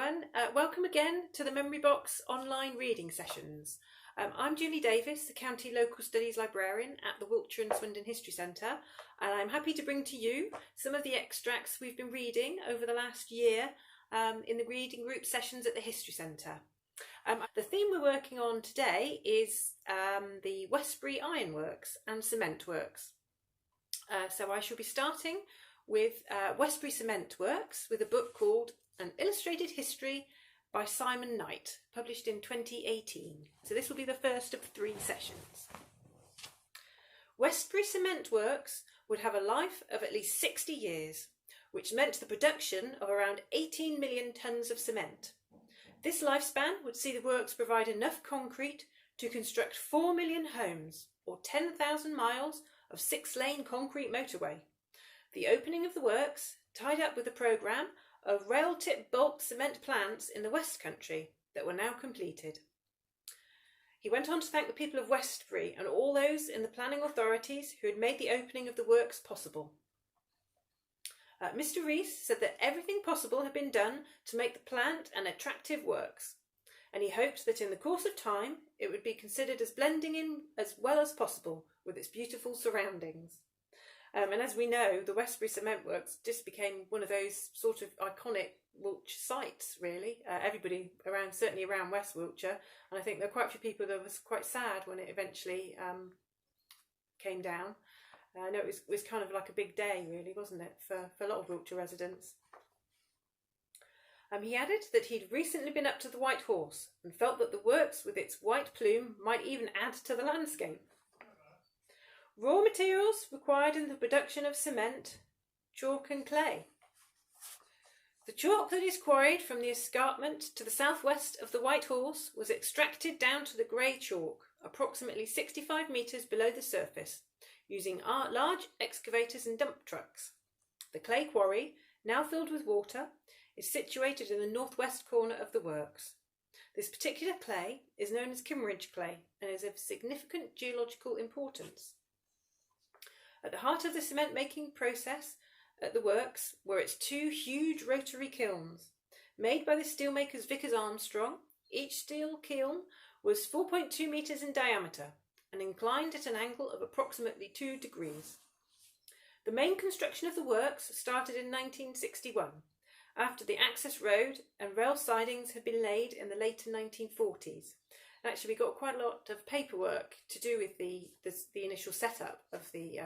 everyone. Welcome again to the Memory Box online reading sessions. I'm Julie Davis, the County Local Studies Librarian at the Wiltshire and Swindon History Centre, and I'm happy to bring to you some of the extracts we've been reading over the last year in the reading group sessions at the History Centre. The theme we're working on today is the Westbury Ironworks and Cement Works. So I shall be starting with Westbury Cement Works with a book called An Illustrated History by Simon Knight, published in 2018. So this will be the first of 3 sessions. Westbury Cement Works would have a life of at least 60 years, which meant the production of around 18 million tonnes of cement. This lifespan would see the works provide enough concrete to construct 4 million homes, or 10,000 miles of 6-lane concrete motorway. The opening of the works tied up with a programme of rail-tip bulk cement plants in the West Country that were now completed. He went on to thank the people of Westbury and all those in the planning authorities who had made the opening of the works possible. Mr. Rees said that everything possible had been done to make the plant an attractive works, and he hoped that in the course of time it would be considered as blending in as well as possible with its beautiful surroundings. And as we know, the Westbury Cement Works just became one of those sort of iconic Wiltshire sites, really. Everybody around, certainly around West Wiltshire, and I think there are quite a few people that was quite sad when it eventually came down. I know it was kind of like a big day, really, wasn't it, for a lot of Wiltshire residents. He added that he'd recently been up to the White Horse and felt that the works with its white plume might even add to the landscape. Raw materials required in the production of cement, chalk and clay. The chalk that is quarried from the escarpment to the southwest of the White Horse was extracted down to the grey chalk, approximately 65 metres below the surface, using large excavators and dump trucks. The clay quarry, now filled with water, is situated in the northwest corner of the works. This particular clay is known as Kimmeridge clay and is of significant geological importance. At the heart of the cement making process at the works were its 2 huge rotary kilns. Made by the steelmakers Vickers Armstrong, each steel kiln was 4.2 metres in diameter and inclined at an angle of approximately 2 degrees. The main construction of the works started in 1961, after the access road and rail sidings had been laid in the later 1940s. And actually, we got quite a lot of paperwork to do with the initial setup of the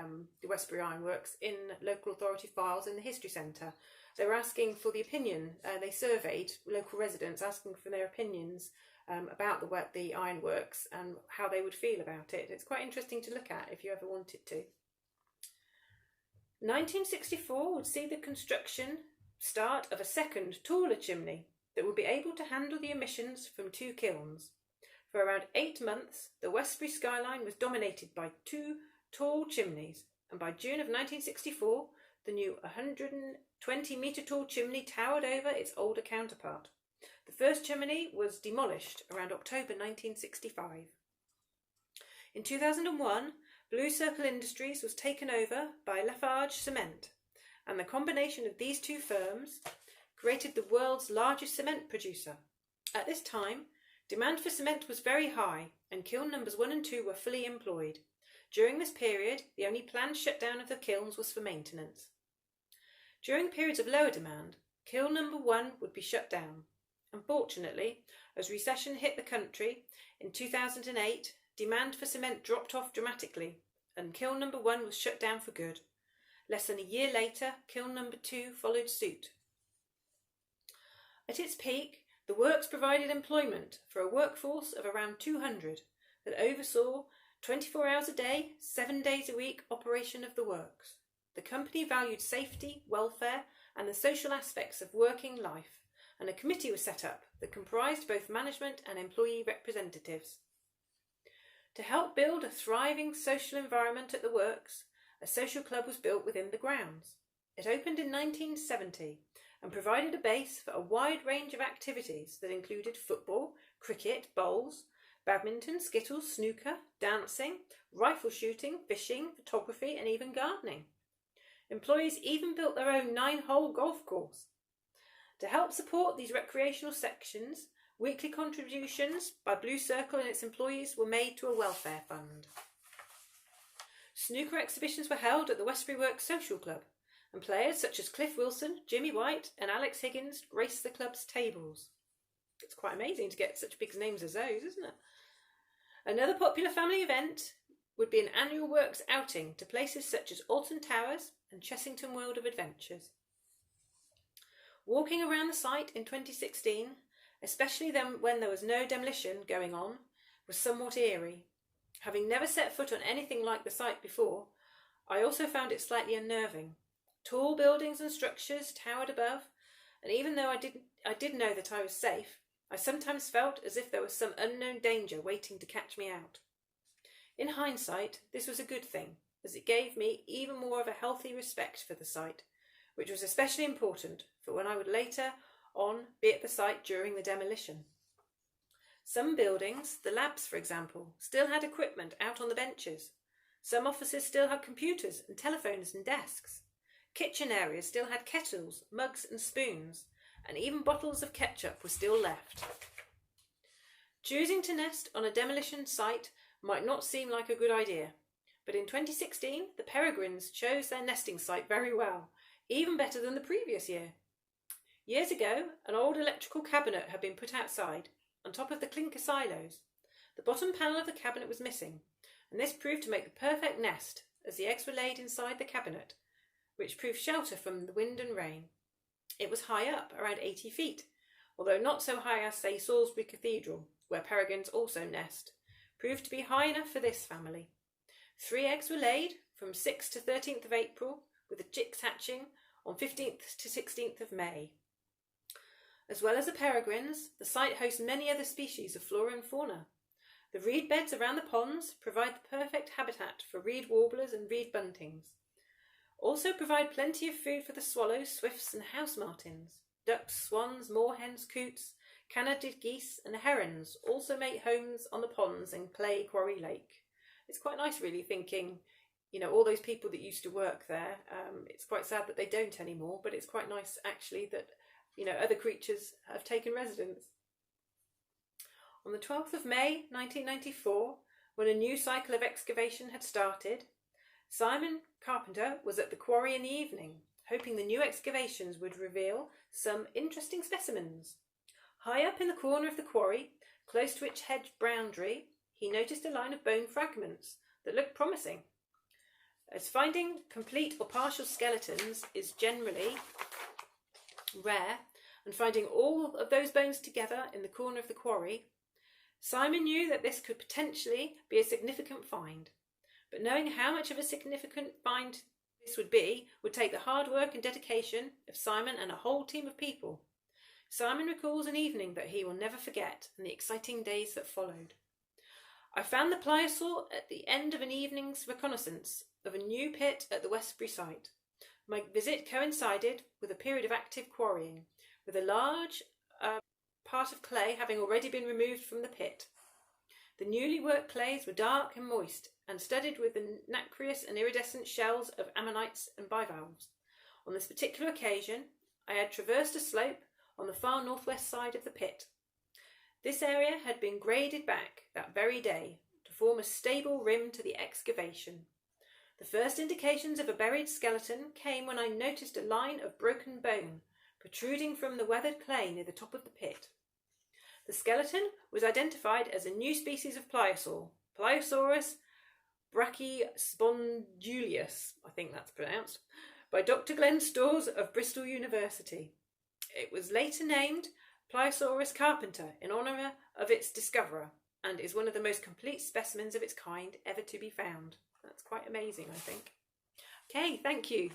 Westbury Ironworks in local authority files in the History Centre. They were asking for the opinion. They surveyed local residents, asking for their opinions about the ironworks and how they would feel about it. It's quite interesting to look at if you ever wanted to. 1964 would see the construction start of a second, taller chimney that would be able to handle the emissions from 2 kilns. For around 8 months, the Westbury skyline was dominated by 2 tall chimneys, and by June of 1964, the new 120-metre tall chimney towered over its older counterpart. The first chimney was demolished around October 1965. In 2001, Blue Circle Industries was taken over by Lafarge Cement, and the combination of these 2 firms created the world's largest cement producer. At this time, demand for cement was very high, and kiln numbers 1 and 2 were fully employed. During this period, the only planned shutdown of the kilns was for maintenance. During periods of lower demand, kiln number 1 would be shut down. Unfortunately, as recession hit the country in 2008, demand for cement dropped off dramatically, and kiln number 1 was shut down for good. Less than a year later, kiln number 2 followed suit. At its peak, the works provided employment for a workforce of around 200 that oversaw 24 hours a day, 7 days a week operation of the works. The company valued safety, welfare and the social aspects of working life, and a committee was set up that comprised both management and employee representatives. To help build a thriving social environment at the works, a social club was built within the grounds. It opened in 1970 and provided a base for a wide range of activities that included football, cricket, bowls, badminton, skittles, snooker, dancing, rifle shooting, fishing, photography and even gardening. Employees even built their own 9-hole golf course. To help support these recreational sections, weekly contributions by Blue Circle and its employees were made to a welfare fund. Snooker exhibitions were held at the Westbury Works Social Club, and players such as Cliff Wilson, Jimmy White and Alex Higgins graced the club's tables. It's quite amazing to get such big names as those, isn't it? Another popular family event would be an annual works outing to places such as Alton Towers and Chessington World of Adventures. Walking around the site in 2016, especially then when there was no demolition going on, was somewhat eerie. Having never set foot on anything like the site before, I also found it slightly unnerving. Tall buildings and structures towered above, and even though I did know that I was safe, I sometimes felt as if there was some unknown danger waiting to catch me out. In hindsight, this was a good thing, as it gave me even more of a healthy respect for the site, which was especially important for when I would later on be at the site during the demolition. Some buildings, the labs for example, still had equipment out on the benches. Some offices still had computers and telephones and desks. Kitchen areas still had kettles, mugs and spoons, and even bottles of ketchup were still left. Choosing to nest on a demolition site might not seem like a good idea, but in 2016 the peregrines chose their nesting site very well, even better than the previous year. Years ago, an old electrical cabinet had been put outside, on top of the clinker silos. The bottom panel of the cabinet was missing, and this proved to make the perfect nest, as the eggs were laid inside the cabinet, which proved shelter from the wind and rain. It was high up, around 80 feet, although not so high as, say, Salisbury Cathedral, where peregrines also nest, proved to be high enough for this family. 3 eggs were laid from 6th to 13th of April, with the chicks hatching on 15th to 16th of May. As well as the peregrines, the site hosts many other species of flora and fauna. The reed beds around the ponds provide the perfect habitat for reed warblers and reed buntings. Also provide plenty of food for the swallows, swifts and house martins. Ducks, swans, moorhens, coots, Canada geese and herons also make homes on the ponds and Clay Quarry Lake. It's quite nice really thinking, all those people that used to work there, it's quite sad that they don't anymore, but it's quite nice actually that, other creatures have taken residence. On the 12th of May 1994, when a new cycle of excavation had started, Simon Carpenter was at the quarry in the evening, hoping the new excavations would reveal some interesting specimens. High up in the corner of the quarry, close to its hedge boundary, he noticed a line of bone fragments that looked promising. As finding complete or partial skeletons is generally rare, and finding all of those bones together in the corner of the quarry, Simon knew that this could potentially be a significant find. But knowing how much of a significant find this would be would take the hard work and dedication of Simon and a whole team of people. Simon recalls an evening that he will never forget and the exciting days that followed. I found the pliosaur at the end of an evening's reconnaissance of a new pit at the Westbury site. My visit coincided with a period of active quarrying, with a large part of clay having already been removed from the pit. The newly worked clays were dark and moist, and studded with the nacreous and iridescent shells of ammonites and bivalves. On this particular occasion, I had traversed a slope on the far northwest side of the pit. This area had been graded back that very day to form a stable rim to the excavation. The first indications of a buried skeleton came when I noticed a line of broken bone protruding from the weathered clay near the top of the pit. The skeleton was identified as a new species of pliosaur, Pliosaurus brachyspondulius, I think that's pronounced, by Dr. Glenn Storrs of Bristol University. It was later named Pliosaurus carpenter in honour of its discoverer, and is one of the most complete specimens of its kind ever to be found. That's quite amazing, I think. Okay, thank you.